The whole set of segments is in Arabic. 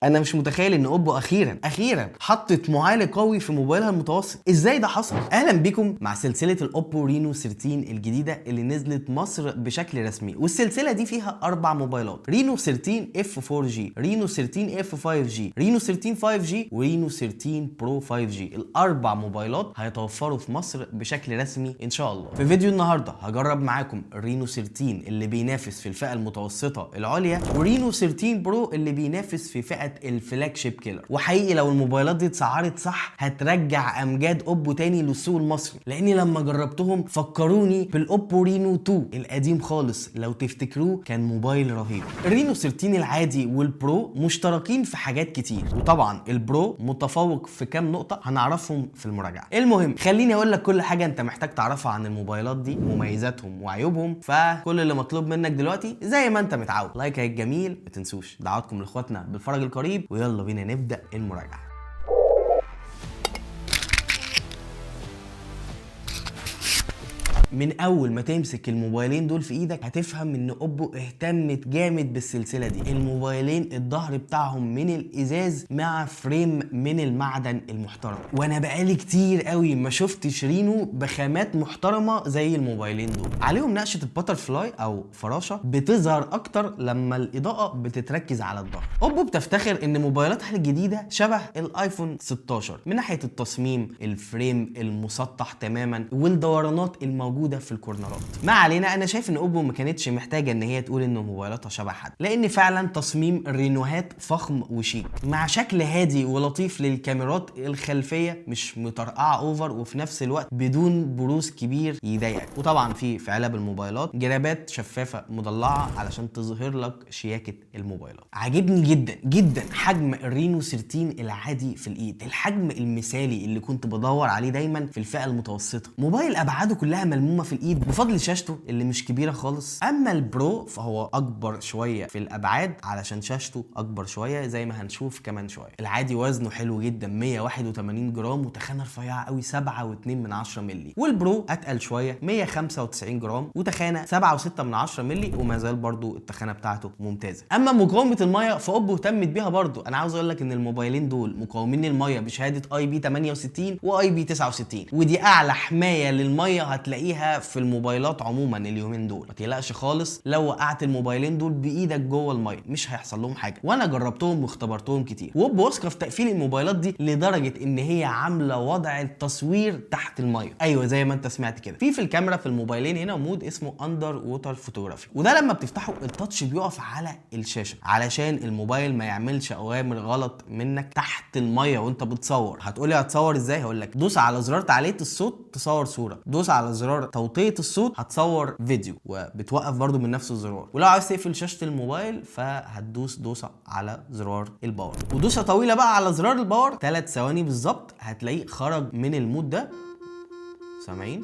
انا مش متخيل ان اوبو اخيرا حطت معالج قوي في موبايلها المتوسط. ازاي ده حصل؟ اهلا بيكم مع سلسله الاوبو رينو 13 الجديده اللي نزلت مصر بشكل رسمي، والسلسله دي فيها 4 موبايلات: رينو 13 اف 4 جي، رينو 13 اف 5 جي، رينو 13 5 جي، ورينو 13 برو 5 جي. الاربع موبايلات هيتوفروا في مصر بشكل رسمي ان شاء الله. في فيديو النهارده هجرب معاكم الرينو 13 اللي بينافس في الفئه المتوسطه العليا، ورينو 13 برو اللي بينافس في فئه الفلاج شيب كيلر. وحقيقي لو الموبايلات دي اتسعرت صح هترجع امجاد اوبو تاني للسوق المصري، لاني لما جربتهم فكروني بالاوبو رينو 2 القديم خالص. لو تفتكروه كان موبايل رهيب. الرينو 13 العادي والبرو مشتركين في حاجات كتير، وطبعا البرو متفوق في كام نقطه هنعرفهم في المراجعه. المهم خليني اقول لك كل حاجه انت محتاج تعرفها عن الموبايلات دي، مميزاتهم وعيوبهم. فكل اللي مطلوب منك دلوقتي زي ما انت متعود، لايك هيك جميل، ما تنسوش دعواتكم لاخواتنا بالفرج القريب، ويلا بينا نبدا المراجعه. من اول ما تمسك الموبايلين دول في ايدك هتفهم ان اوبو اهتمت جامد بالسلسله دي. الموبايلين الظهر بتاعهم من الازاز مع فريم من المعدن المحترم، وانا بقالي كتير قوي ما شفتش رينو بخامات محترمه زي الموبايلين دول. عليهم نقشه الباتر فلاي او فراشه بتظهر اكتر لما الاضاءه بتتركز على الظهر. اوبو بتفتخر ان موبايلاتها الجديده شبه الايفون 16 من ناحيه التصميم، الفريم المسطح تماما، والدورانات الموجوده في الكورنرات. ما علينا، انا شايف ان اوبو ما كانتش محتاجه ان هي تقول ان موبايلاتها شبه حد، لان فعلا تصميم الرينوهات فخم وشيك مع شكل هادي ولطيف للكاميرات الخلفيه، مش مطرقعه اوفر، وفي نفس الوقت بدون بروز كبير يضايقك. وطبعا في علب الموبايلات جرابات شفافه مضلعه علشان تظهر لك شياكه الموبايلات. عاجبني جدا جدا حجم الرينو 13 العادي في الايد، الحجم المثالي اللي كنت بدور عليه دايما في الفئه المتوسطه. موبايل ابعاده كلها ملمومه في الايد بفضل شاشته اللي مش كبيره خالص. اما البرو فهو اكبر شويه في الابعاد علشان شاشته اكبر شويه زي ما هنشوف كمان شويه. العادي وزنه حلو جدا 181 جرام، وتخانه رفيعه قوي 7.2 مللي. والبرو اتقل شويه 195 جرام وتخانه 7.6 مللي، وما زال برضو التخانه بتاعته ممتازه. اما مقاومه الميه فاوبو اهتمت بيها برضو. انا عاوز اقول لك ان الموبايلين دول مقاومين للميه بشهاده اي بي 68 واي بي 69، ودي اعلى حمايه للميه هتلاقيها في الموبايلات عموما اليومين دول. ما تقلقش خالص، لو وقعت الموبايلين دول بايدك جوه الميه مش هيحصل لهم حاجه، وانا جربتهم واختبرتهم كتير. واوبو واثقه في تقفيل الموبايلات دي لدرجه ان هي عامله وضع التصوير تحت الميه. ايوه زي ما انت سمعت كده، في الكاميرا في الموبايلين هنا مود اسمه اندر ووتر فوتوغرافي، وده لما بتفتحه التاتش بيقف على الشاشه علشان الموبايل ما يعملش اوامر غلط منك تحت الميه وانت بتصور. هتقولي هتصور ازاي؟ هقول لك، دوس على زرار تعليق الصوت تصور صوره، دوس على زرار توطية الصوت هتصور فيديو، وبتوقف برضو من نفس الزرار. ولو عايز تقفل شاشة الموبايل فهتدوس دوسة على زرار الباور، ودوسة طويلة بقى على زرار الباور 3 ثواني بالظبط هتلاقيه خرج من المود ده. سامعين؟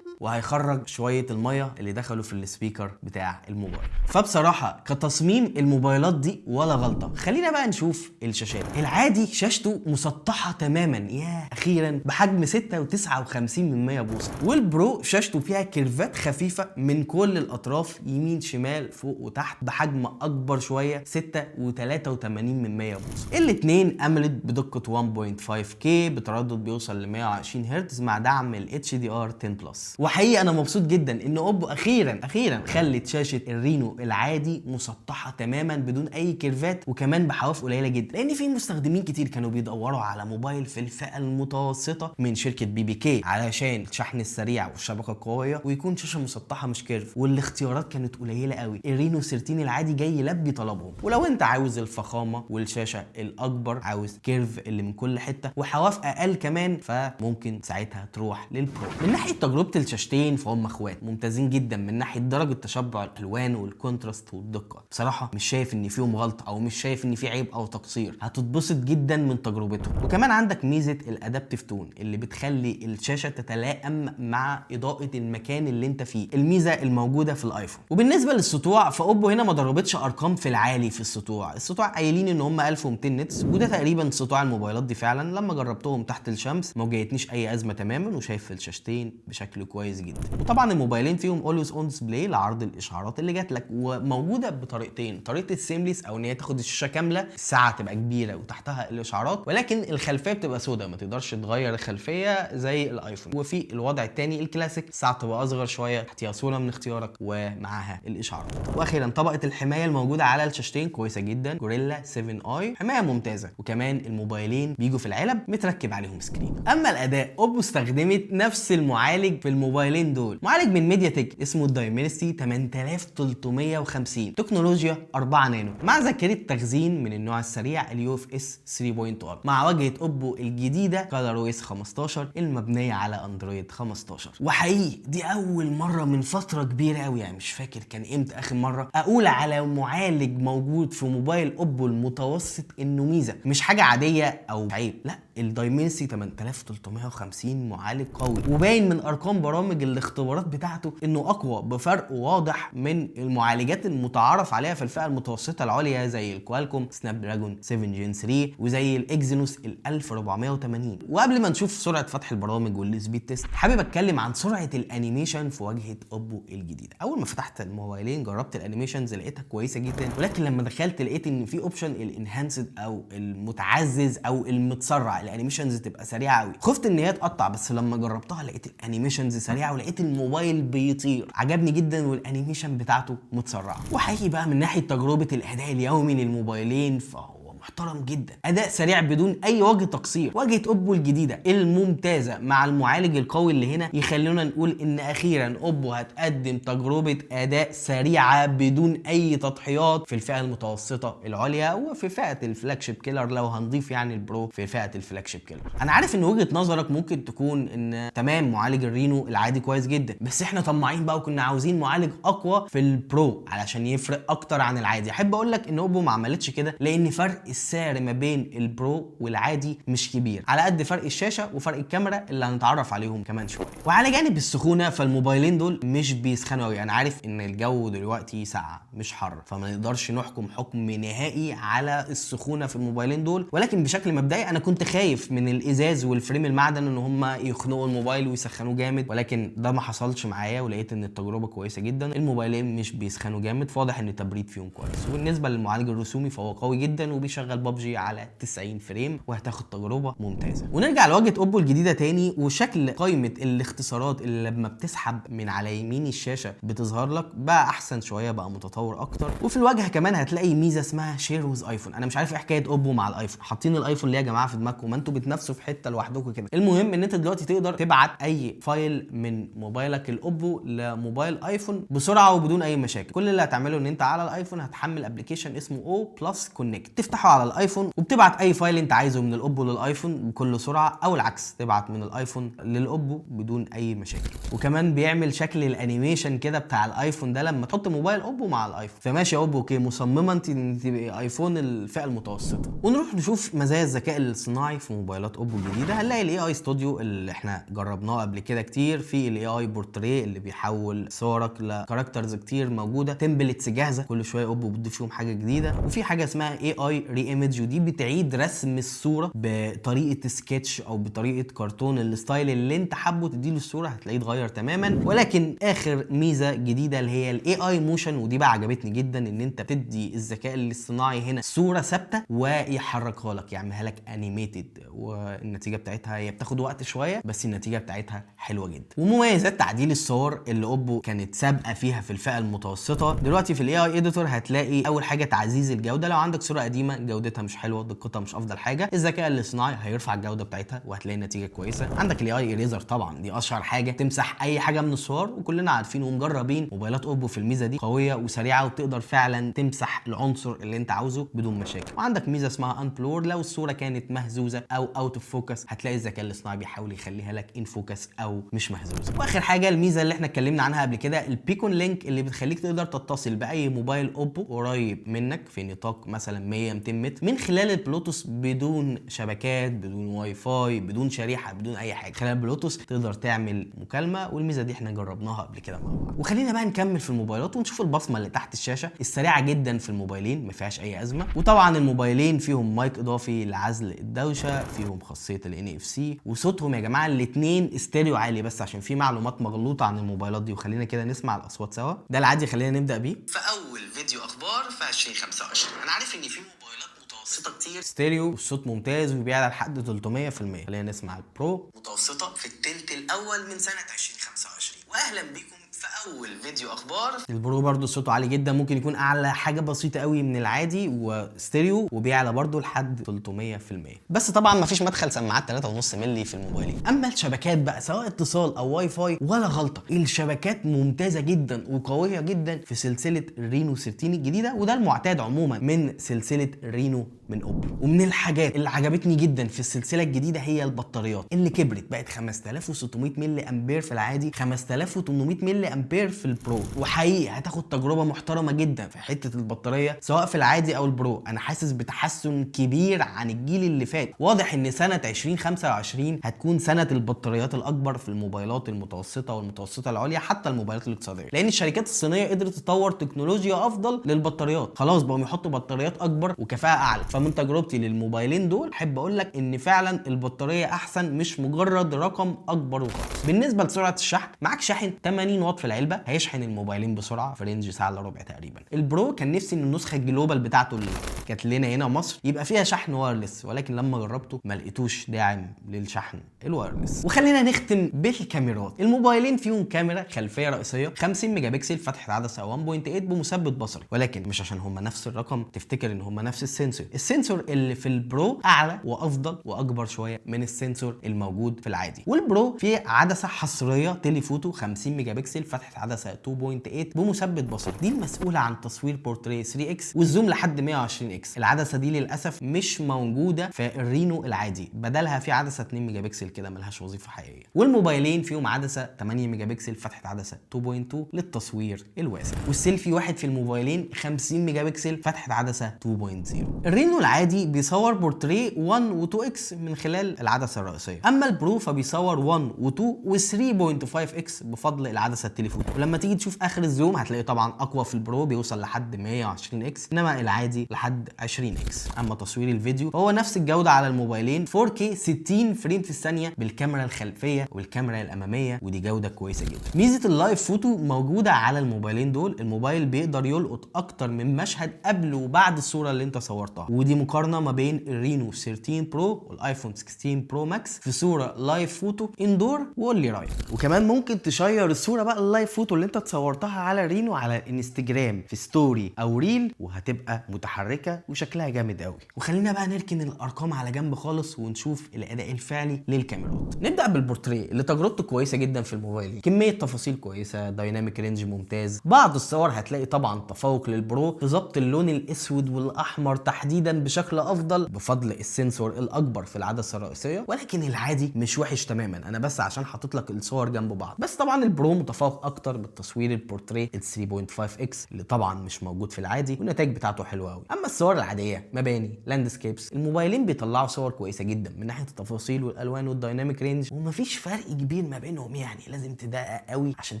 وهيخرج شويه الميه اللي دخلوا في السبيكر بتاع الموبايل. فبصراحه كتصميم الموبايلات دي ولا غلطه. خلينا بقى نشوف الشاشات. العادي شاشته مسطحه تماما، يا اخيرا، بحجم 6.59 بوصه. والبرو شاشته فيها كيرفات خفيفه من كل الاطراف، يمين شمال فوق وتحت، بحجم اكبر شويه 6.83 بوصه. الاثنين اموليد بدقه 1.5K بتردد بيوصل ل 120 هرتز مع دعم ال HDR 10 بلس. وحقيقي انا مبسوط جدا ان اوبو اخيرا خلت شاشه الرينو العادي مسطحه تماما بدون اي كيرفات، وكمان بحواف قليله جدا، لان في مستخدمين كتير كانوا بيدوروا على موبايل في الفئه المتوسطه من شركه BBK علشان الشحن السريع والشبكه القويه ويكون شاشه مسطحه مش كيرف، والاختيارات كانت قليله قوي. الرينو 13 العادي جاي يلبي طلبهم. ولو انت عاوز الفخامه والشاشه الاكبر، عاوز كيرف اللي من كل حته وحواف اقل كمان، فممكن ساعتها تروح للبرو. من ناحيه تجربه الشاشتين فهم اخوات ممتازين جدا من ناحيه درجه تشبع الالوان والكونتراست والدقه. بصراحه مش شايف ان فيهم غلطه او مش شايف ان في عيب او تقصير، هتتبسط جدا من تجربتهم. وكمان عندك ميزه الادابتيف تون اللي بتخلي الشاشه تتلائم مع اضاءه المكان اللي انت فيه، الميزه الموجوده في الايفون. وبالنسبه للسطوع فاوبو هنا ما ضربتش ارقام في العالي في السطوع قايلين ان هم 1200 نتس، وده تقريبا سطوع الموبايلات دي فعلا. لما جربتهم تحت الشمس ما واجهتنيش اي ازمه تماما، وشايف الشاشتين بشكل كويس كويس جدا. وطبعا الموبايلين فيهم اولويز اون ديسبلاي لعرض الاشعارات اللي جات لك، وموجوده بطريقتين، طريقه السيمليس او ان هي تاخد الشاشه كامله، الساعه تبقى كبيره وتحتها الاشعارات، ولكن الخلفيه بتبقى سوداء، ما تقدرش تغير الخلفيه زي الايفون. وفي الوضع الثاني الكلاسيك، الساعه تبقى اصغر شويه، تحتيها صوره من اختيارك ومعاها الاشعارات. واخيرا طبقه الحمايه الموجوده على الشاشتين كويسه جدا، جوريلا 7 اي حمايه ممتازه، وكمان الموبايلين بيجوا في العلب متركب عليهم سكرين. اما الاداء، اوبو استخدمت نفس المعالج في الموبايلين دول، معالج من ميديا تك اسمه الدايمنسيتي 8350، تكنولوجيا 4 نانو، مع ذاكره تخزين من النوع السريع اليو اف اس 3.1، مع واجهه اوبو الجديده كالر او اس 15 المبنيه على اندرويد 15. وحقيقي دي اول مره من فتره كبيره قوي، يعني مش فاكر كان امتى اخر مره اقول على معالج موجود في موبايل اوبو المتوسط انه ميزه، مش حاجه عاديه او عيب، لا، الدايمنسي 8350 معالج قوي، وباين من ارقام برامج الاختبارات بتاعته انه اقوى بفرق واضح من المعالجات المتعارف عليها في الفئه المتوسطه العليا زي الكوالكوم سناب دراجون 7 جين 3 وزي الاكزينوس ال 1480. وقبل ما نشوف سرعه فتح البرامج والسبيد تيست، حابب اتكلم عن سرعه الانيميشن في واجهه اوبو الجديده. اول ما فتحت الموبايلين جربت الانيميشنز لقيتها كويسه جدا، ولكن لما دخلت لقيت ان في اوبشن الانهانسد او المتعزز او المتسرع، الانيميشنز تبقى سريعه قوي، خفت ان هي تقطع، بس لما جربتها لقيت الانيميشنز سريعه ولقيت الموبايل بيطير، عجبني جدا والانيميشن بتاعته متسرعه. وحقيقي بقى من ناحيه تجربه الاداء اليومي للموبايلين فهو محترم جدا، اداء سريع بدون اي وجه تقصير. واجهه اوبو الجديده الممتازه مع المعالج القوي اللي هنا يخلونا نقول ان اخيرا اوبو هتقدم تجربه اداء سريعه بدون اي تضحيات في الفئه المتوسطه العليا وفي فئه الفلاج شيب كيلر، لو هنضيف يعني البرو في فئه الفلاج شيب كيلر. انا عارف ان وجهه نظرك ممكن تكون ان تمام معالج الرينو العادي كويس جدا، بس احنا طماعين بقى وكنا عاوزين معالج اقوى في البرو علشان يفرق اكتر عن العادي. احب اقول لك ان اوبو ما عملتش كده، لان فرق السعر ما بين البرو والعادي مش كبير، على قد فرق الشاشه وفرق الكاميرا اللي هنتعرف عليهم كمان شويه. وعلى جانب السخونه فالموبايلين دول مش بيسخنوا قوي، انا عارف ان الجو دلوقتي ساقع مش حر، فما نقدرش نحكم حكم نهائي على السخونه في الموبايلين دول، ولكن بشكل مبدئي انا كنت خايف من الازاز والفريم المعدن ان هم يخنقوا الموبايل ويسخنوه جامد، ولكن ده ما حصلش معايا، ولقيت ان التجربه كويسه جدا، الموبايلين مش بيسخنوا جامد، فواضح ان التبريد فيهم كويس. وبالنسبه للمعالج الرسومي فهو قوي جدا وبيشغل ببجي على 90 فريم وهتاخد تجربه ممتازه. ونرجع لواجهه اوبو الجديده تاني، وشكل قائمه الاختصارات اللي لما بتسحب من على يمين الشاشه بتظهر لك بقى احسن شويه، بقى متطور اكتر. وفي الواجهه كمان هتلاقي ميزه اسمها شير ويز ايفون. انا مش عارف ايه حكايه اوبو مع الايفون، حاطين الايفون ليه يا جماعه في دماغكم؟ ما انتوا بتنافسوا في حته لوحدكم كده. المهم ان انت دلوقتي تقدر تبعت اي فايل من موبايلك الاوبو لموبايل ايفون بسرعه وبدون اي مشاكل. كل اللي هتعمله ان انت على الايفون هتحمل ابلكيشن اسمه او بلس كونكت، تفتحه على الايفون وبتبعت اي فايل انت عايزه من الاوبو للايفون بكل سرعه، او العكس تبعت من الايفون للاوبو بدون اي مشاكل. وكمان بيعمل شكل الانيميشن كده بتاع الايفون ده لما تحط موبايل اوبو مع الايفون. فماشي يا اوبو، اوكي، مصممه انت تبقى ايفون الفئه المتوسطه. ونروح نشوف مزايا الذكاء الاصطناعي في موبايلات اوبو الجديده. هنلاقي الاي اي ستوديو اللي احنا جربناه قبل كده كتير، في الاي اي بورتريه اللي بيحول صورك لكاركترز كتير موجوده، تمبلتس جاهزه كل شويه اوبو بتضيف فيهم حاجه جديده. وفي حاجه اسمها اي اي ري ايمج، ودي بتعيد رسم الصوره بطريقه سكتش او بطريقه كرتون، الستايل اللي انت حابه تديله الصوره هتلاقيه اتغير تماما. ولكن اخر ميزه جديده اللي هي الاي اي موشن، ودي بقى عجبتني جدا، ان انت تدي الذكاء الاصطناعي هنا صوره ثابته ويحركها لك، يعملها لك انيميتد، والنتيجه بتاعتها هي بتاخد وقت شويه بس النتيجه بتاعتها حلوه جدا. ومميزات تعديل الصور اللي اوبو كانت سابقه فيها في الفئه المتوسطه، دلوقتي في الاي اي اديتور هتلاقي اول حاجه تعزيز الجوده. لو عندك صوره قديمه جودتها مش حلوه، دقتها مش افضل حاجه، الذكاء الاصطناعي هيرفع الجوده بتاعتها وهتلاقي النتيجه كويسه. عندك الاي اي ايريزر، طبعا دي اشهر حاجه تمسح اي حاجه من الصور، وكلنا عارفين ومجربين موبايلات اوبو في الميزه دي قويه وسريعه وبتقدر فعلا تمسح العنصر اللي انت عاوزه بدون مشاكل. وعندك ميزه اسمها ان بلور، لو الصوره كانت مهزوزه او اوت اوف فوكس هتلاقي الذكاء الاصطناعي بيحاول يخليها لك ان فوكس او مش مهزوزه. واخر حاجه الميزه اللي احنا اتكلمنا عنها قبل كده، البيكون لينك، اللي بتخليك تقدر تتصل باي موبايل اوبو قريب منك في نطاق مثلا 100 200 متر من خلال البلوتوث بدون شبكات، بدون واي فاي، بدون شريحه، بدون اي حاجه. خلال البلوتوث تقدر تعمل مكالمه، والميزه دي احنا جربناها قبل كده مع بعض. وخلينا بقى نكمل في الموبايلات ونشوف البصمه اللي تحت الشاشه السريعه جدا في الموبايلين، ما فيهاش اي ازمه. وطبعا الموبايلين فيهم مايك اضافي لعزل الدوشه، فيهم خاصيه ال NFC، وصوتهم يا جماعه الاثنين استيريو عالي، بس عشان في معلومات مغلوطه عن الموبايلات دي، وخلينا كده نسمع الاصوات سوا. ده العادي، خلينا نبدا بيه. في اول فيديو اخبار في 2025. انا عارف ان في موبايلات متوسطه كتير ستيريو والصوت ممتاز وبيعلى لحد 300%. خلينا نسمع البرو. متوسطه في التلت الاول من سنه 2025. واهلا بيكم في اول فيديو اخبار. البرو برضو صوته عالي جدا، ممكن يكون اعلى حاجه بسيطه قوي من العادي، وستيريو وبيعلى برضو لحد 300%. بس طبعا مفيش مدخل سماعات 3.5 مللي في الموبايلين. اما الشبكات بقى سواء اتصال او واي فاي ولا غلطه، الشبكات ممتازه جدا وقويه جدا في سلسله الرينو 13 الجديده، وده المعتاد عموما من سلسله رينو من اوبو. ومن الحاجات اللي عجبتني جدا في السلسله الجديده هي البطاريات اللي كبرت، بقت 5600 ملي امبير في العادي، 5800 ملي امبير في البرو. وحقيقي هتاخد تجربه محترمه جدا في حته البطاريه سواء في العادي او البرو. انا حاسس بتحسن كبير عن الجيل اللي فات. واضح ان سنه 2025 هتكون سنه البطاريات الاكبر في الموبايلات المتوسطه والمتوسطه العليا، حتى الموبايلات الاقتصاديه، لان الشركات الصينيه قدرت تطور تكنولوجيا افضل للبطاريات. خلاص بقوا يحطوا بطاريات اكبر وكفاءه اعلى. فمن تجربتي للموبايلين دول احب اقول لك ان فعلا البطاريه احسن، مش مجرد رقم اكبر وخلاص. بالنسبه لسرعه الشحن، معاك شاحن 80 واط في العلبه، هيشحن الموبايلين بسرعه في رينج ساعه الا ربع تقريبا. البرو كان نفسي ان النسخه الجلوبال بتاعته اللي كانت لنا هنا مصر يبقى فيها شحن وايرلس، ولكن لما جربته ما لقيتوش داعم للشحن الوايرلس. وخلينا نختم بالكاميرات. الموبايلين فيهم كاميرا خلفيه رئيسيه 50 ميجا بكسل، فتحه عدسه 1.8 بمثبت بصري، ولكن مش عشان هم نفس الرقم تفتكر ان هم نفس السنسور. السنسور اللي في البرو اعلى وافضل واكبر شويه من السنسور الموجود في العادي. والبرو فيه عدسه حصريه تيليفوتو 50 ميجا بكسل، فتحه عدسه 2.8 بمثبت بصري، دي المسؤوله عن تصوير بورتريه 3 اكس والزوم لحد 120 اكس. العدسه دي للاسف مش موجوده في الرينو العادي، بدلها في عدسه 2 ميجا بكسل كده ملهاش وظيفه حقيقيه. والموبايلين فيهم عدسه 8 ميجا بكسل، فتحه عدسه 2.2 للتصوير الواسع. والسيلفي واحد في الموبايلين 50 ميجا بكسل، فتحه عدسه 2.0. الرينو العادي بيصور بورتريه 1 و2 اكس من خلال العدسه الرئيسيه، اما البرو فبيصور 1 و2 و3.5 اكس بفضل العدسه التليفوتو. ولما تيجي تشوف اخر الزوم هتلاقي طبعا اقوى في البرو، بيوصل لحد 120 اكس، انما العادي لحد 20 اكس. اما تصوير الفيديو فهو نفس الجوده على الموبايلين 4K 60 فريم في الثانيه بالكاميرا الخلفيه والكاميرا الاماميه، ودي جوده كويسه جدا. ميزه اللايف فوتو موجوده على الموبايلين دول. الموبايل بيقدر يلقط اكتر من مشهد قبل وبعد الصوره اللي انت صورتها، ودي مقارنه ما بين الرينو 13 برو والايفون 16 برو ماكس في صوره لايف فوتو اندور. وقول لي رايك. وكمان ممكن تشير الصوره بقى اللايف فوتو اللي انت تصورتها على رينو على الانستجرام في ستوري او ريل، وهتبقى متحركه وشكلها جامد قوي. وخلينا بقى نركن الارقام على جنب خالص ونشوف الاداء الفعلي للكاميرات. نبدا بالبورتريه اللي تجربته كويسه جدا في الموبايل، كميه تفاصيل كويسه، دايناميك رينج ممتاز. بعض الصور هتلاقي طبعا تفوق للبرو في ظبط اللون الاسود والاحمر تحديدا بشكل افضل بفضل السنسور الاكبر في العدسه الرئيسيه، ولكن العادي مش وحش تماما. انا بس عشان حاطط لك الصور جنب بعض. بس طبعا البرو متفوق اكتر بالتصوير البورتريه ال 3.5 اكس اللي طبعا مش موجود في العادي، والنتائج بتاعته حلوه قوي. اما الصور العاديه مباني لاندسكيبس، الموبايلين بيطلعوا صور كويسه جدا من ناحيه التفاصيل والالوان والدايناميك رينج، ومفيش فرق كبير ما بينهم، يعني لازم تدقق قوي عشان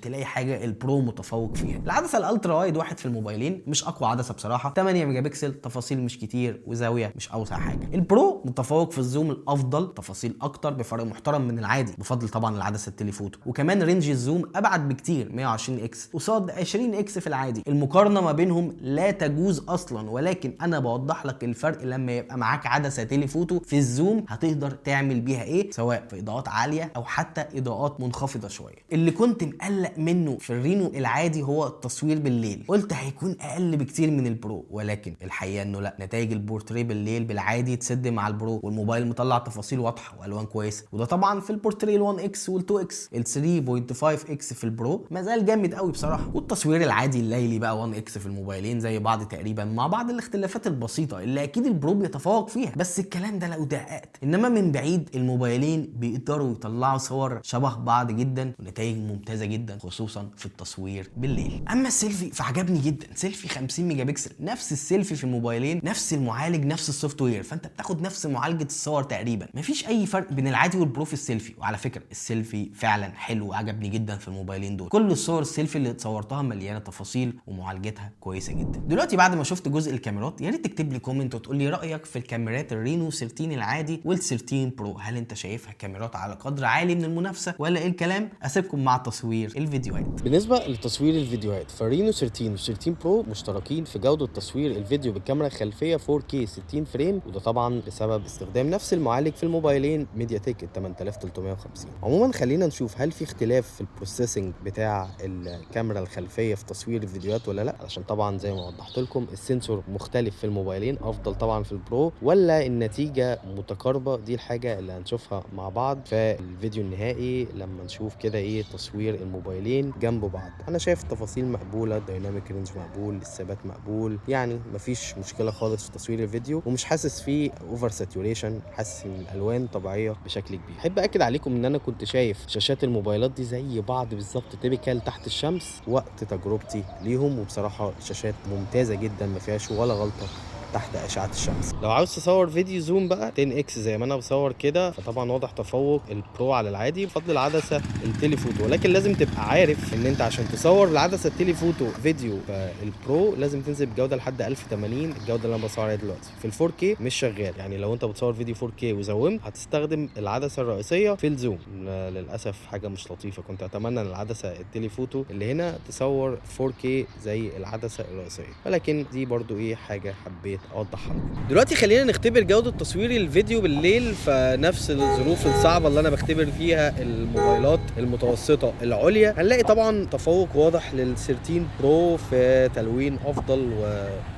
تلاقي حاجه البرو متفوق فيها. العدسه الالترا وايد واحد في الموبايلين مش اقوى عدسه بصراحه، 8 ميجا بكسل، تفاصيل مش كتير وزاويه مش اوسع حاجه. البرو متفوق في الزوم الافضل، تفاصيل اكتر بفرق محترم من العادي بفضل طبعا العدسه التليفوتو، وكمان رينج الزوم ابعد بكتير 120 اكس قصاد 20 اكس في العادي. المقارنه ما بينهم لا تجوز اصلا، ولكن انا بوضح لك الفرق لما يبقى معاك عدسه تليفوتو في الزوم هتقدر تعمل بيها ايه، سواء في اضاءات عاليه او حتى اضاءات منخفضه شويه. اللي كنت مقلق منه في الرينو العادي هو التصوير بالليل، قلت هيكون اقل بكتير من البرو، ولكن الحقيقه انه لا، نتائج البورتريه بالليل بالعادي تسد مع البرو، والموبايل مطلع تفاصيل واضحه والوان كويسه، وده طبعا في البورتريه ال1 اكس وال2 اكس. ال 3.5 اكس في البرو ما زال جامد قوي بصراحه. والتصوير العادي الليلي بقى 1 اكس في الموبايلين زي بعض تقريبا، مع بعض الاختلافات البسيطه اللي اكيد البرو بيتفوق فيها، بس الكلام ده لو دققت. انما من بعيد الموبايلين بيقدروا يطلعوا صور شبه بعض جدا ونتائج ممتازه جدا، خصوصا في التصوير بالليل. اما السيلفي فعجبني جدا، سيلفي 50 ميجا بكسل، نفس السيلفي في الموبايلين، نفس المعالج، نفس السوفت وير، فانت بتاخد نفس معالجه الصور تقريبا، مفيش اي فرق بين العادي والبرو في السيلفي. وعلى فكره السيلفي فعلا حلو وعجبني جدا في الموبايلين دول، كل الصور السيلفي اللي اتصورتها مليانه تفاصيل ومعالجتها كويسه جدا. دلوقتي بعد ما شفت جزء الكاميرات، يا ريت تكتب لي كومنت وتقول لي رايك في الكاميرات الرينو 13 العادي وال13 برو، هل انت شايفها كاميرات على قدر عالي من المنافسه ولا ايه الكلام؟ اسيبكم مع تصوير الفيديوهات. بالنسبه لتصوير الفيديوهات، فرينو 13 و13 برو مشتركين في جوده تصوير الفيديو بالكاميرا الخلفيه 4K 60 فريم، وده طبعا بسبب استخدام نفس المعالج في الموبايلين ميديا تك 8350. عموما خلينا نشوف هل في اختلاف في البروسيسنج بتاع الكاميرا الخلفيه في تصوير الفيديوهات ولا لا، علشان طبعا زي ما وضحت لكم السنسور مختلف في الموبايلين، افضل طبعا في البرو ولا النتيجه متقاربه. دي الحاجه اللي هنشوفها مع بعض في الفيديو النهائي لما نشوف كده ايه تصوير الموبايلين جنب بعض. انا شايف التفاصيل مقبوله، الدايناميك رينج مقبول، الثبات مقبول، يعني مفيش مشكله خالص في تصوير الفيديو، ومش حاسس فيه اوفر ساتوريشن، حاسس ان الالوان طبيعيه بشكل كبير. احب اكد عليكم ان انا كنت شايف شاشات الموبايلات دي زي بعض بالظبط تيبيكال تحت الشمس وقت تجربتي ليهم، وبصراحه شاشات ممتازه جدا ما فيهاش ولا غلطه تحت اشعه الشمس. لو عاوز تصور فيديو زوم بقى 10x زي ما انا بصور كده، فطبعا واضح تفوق البرو على العادي بفضل العدسه التليفوتو، ولكن لازم تبقى عارف ان انت عشان تصور العدسه التليفوتو فيديو فالبرو لازم تنزل بجوده لحد 1080. الجوده اللي انا بصور عليها دلوقتي في ال 4K مش شغال، يعني لو انت بتصور فيديو 4K وزومت هتستخدم العدسه الرئيسيه في الزوم. للاسف حاجه مش لطيفه، كنت اتمنى ان العدسه التليفوتو اللي هنا تصور 4K زي العدسه الرئيسيه، ولكن دي برضو ايه حاجه حبيت اوضحها لكم. دلوقتي خلينا نختبر جوده تصوير الفيديو بالليل في نفس الظروف الصعبه اللي انا بختبر فيها الموبايلات المتوسطه العليا. هنلاقي طبعا تفوق واضح لل 13 برو في تلوين افضل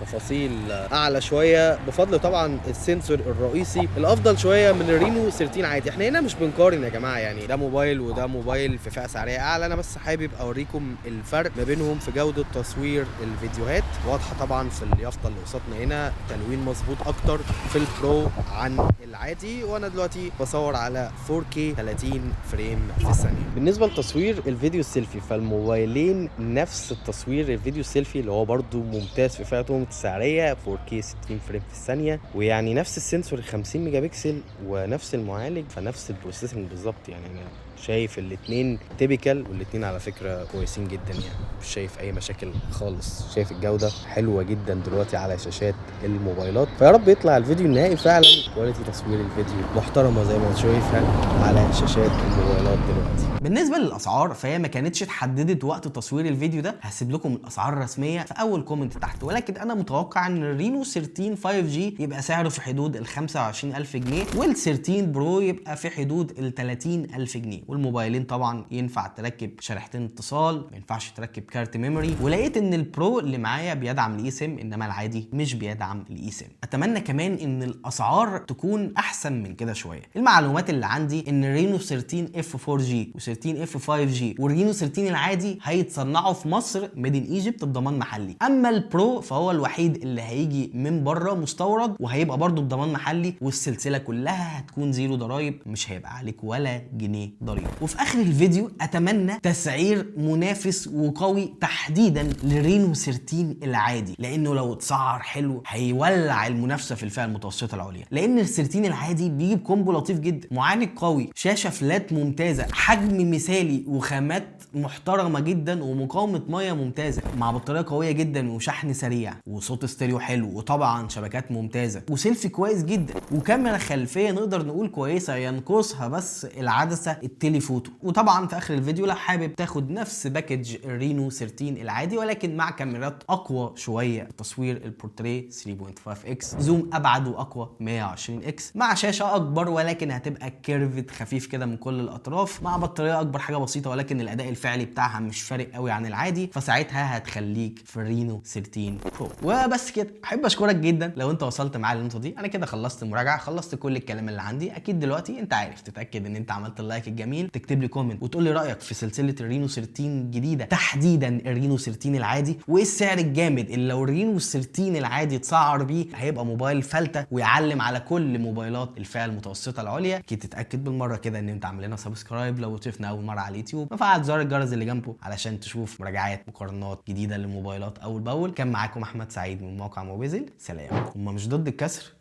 وتفاصيل اعلى شويه، بفضل طبعا السنسور الرئيسي الافضل شويه من الرينو 13 عادي. احنا هنا مش بنقارن يا جماعه، يعني ده موبايل وده موبايل في فئه سعريه اعلى، انا بس حابب اوريكم الفرق ما بينهم في جوده تصوير الفيديوهات. واضحه طبعا في اليافطه اللي قصادنا هنا تلوين مظبوط اكتر في البرو عن العادي، وانا دلوقتي بصور على 4K 30 فريم في الثانيه. بالنسبه لتصوير الفيديو السيلفي فالموبايلين نفس التصوير الفيديو السيلفي اللي هو برضو ممتاز في فئتهم السعريه 4K 60 فريم في الثانيه، ويعني نفس السنسور 50 ميجا بكسل ونفس المعالج، فنفس البروسيسنج بالظبط. يعني انا شايف الاثنين تيبيكال، والاثنين على فكره كويسين جدا، يعني مش شايف اي مشاكل خالص. شايف الجوده حلوه جدا دلوقتي على شاشات الموبايلات، فيا رب يطلع الفيديو النهائي فعلا كواليتي تصوير الفيديو محترمه زي ما شايفها على شاشات الموبايلات دلوقتي. بالنسبه للاسعار فهي ما كانتش اتحددت وقت تصوير الفيديو ده، هسيب لكم الاسعار الرسميه في اول كومنت تحت، ولكن انا متوقع ان الرينو 13 5G يبقى سعره في حدود ال 25000 جنيه، وال 13 برو يبقى في حدود ال 30000 جنيه. والموبايلين طبعا ينفع تركب شريحتين اتصال، ما ينفعش تركب كارت ميموري. ولقيت ان البرو اللي معايا بيدعم الاي سيم، انما العادي مش بيدعم الاي سيم. اتمنى كمان ان الاسعار تكون احسن من كده شويه. المعلومات اللي عندي ان رينو 13 اف 4G و13 اف 5G والرينو 13 العادي هيتصنعوا في مصر ميد ان ايجيبت بضمان محلي، اما البرو فهو الوحيد اللي هيجي من بره مستورد وهيبقى برضه بضمان محلي، والسلسله كلها هتكون زيرو ضرايب، مش هيبقى عليك ولا جنيه ضريبه. وفي اخر الفيديو اتمنى تسعير منافس وقوي تحديدا لرينو 13 العادي، لانه لو اتسعر حلو هيولع المنافسه في الفئه المتوسطه العليا، لان ال 13 العادي بيجيب كومبو لطيف جدا، معالج قوي، شاشه فلات ممتازه، حجم مثالي، وخامات محترمه جدا، ومقاومه ميه ممتازه، مع بطاريه قويه جدا، وشحن سريع، وصوت استيريو حلو، وطبعا شبكات ممتازه، وسيلفي كويس جدا، وكاميرا خلفيه نقدر نقول كويسه، ينقصها بس العدسه التليفوتو. وطبعا في اخر الفيديو لو حابب تاخد نفس باكج الرينو 13 العادي ولكن مع كاميرات اقوى شويه، تصوير البورتريه 3.5x، زوم ابعد واقوى 120x، مع شاشه اكبر ولكن هتبقى كيرفت خفيف كده من كل الاطراف، مع بطاريه اكبر حاجه بسيطه، ولكن الاداء الفعلي بتاعها مش فارق قوي عن العادي، فساعتها هتخليك في الرينو 13 برو. وبس كده، احب اشكرك جدا لو انت وصلت معايا للنقطه دي. انا كده خلصت المراجعه، خلصت كل الكلام اللي عندي. اكيد دلوقتي انت عارف تتاكد ان انت عملت اللايك الجميل جميل تكتب لي كومنت وتقول لي رايك في سلسله الرينو 13 الجديده، تحديدا الرينو 13 العادي، وايه السعر الجامد اللي لو الرينو 13 العادي اتسعر بيه هيبقى موبايل فلته ويعلم على كل موبايلات الفئه المتوسطه العليا. اكيد تتاكد بالمره كده ان انت عامل لنا سبسكرايب لو شفنا اول مره على اليوتيوب، وفعل زر الجرس اللي جنبه علشان تشوف مراجعات مقارنات جديده للموبايلات اول باول. كان معاكم احمد سعيد من موقع موبيزل، سلام. هم مش ضد الكسر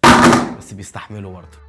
بس بيستحملوا برضه.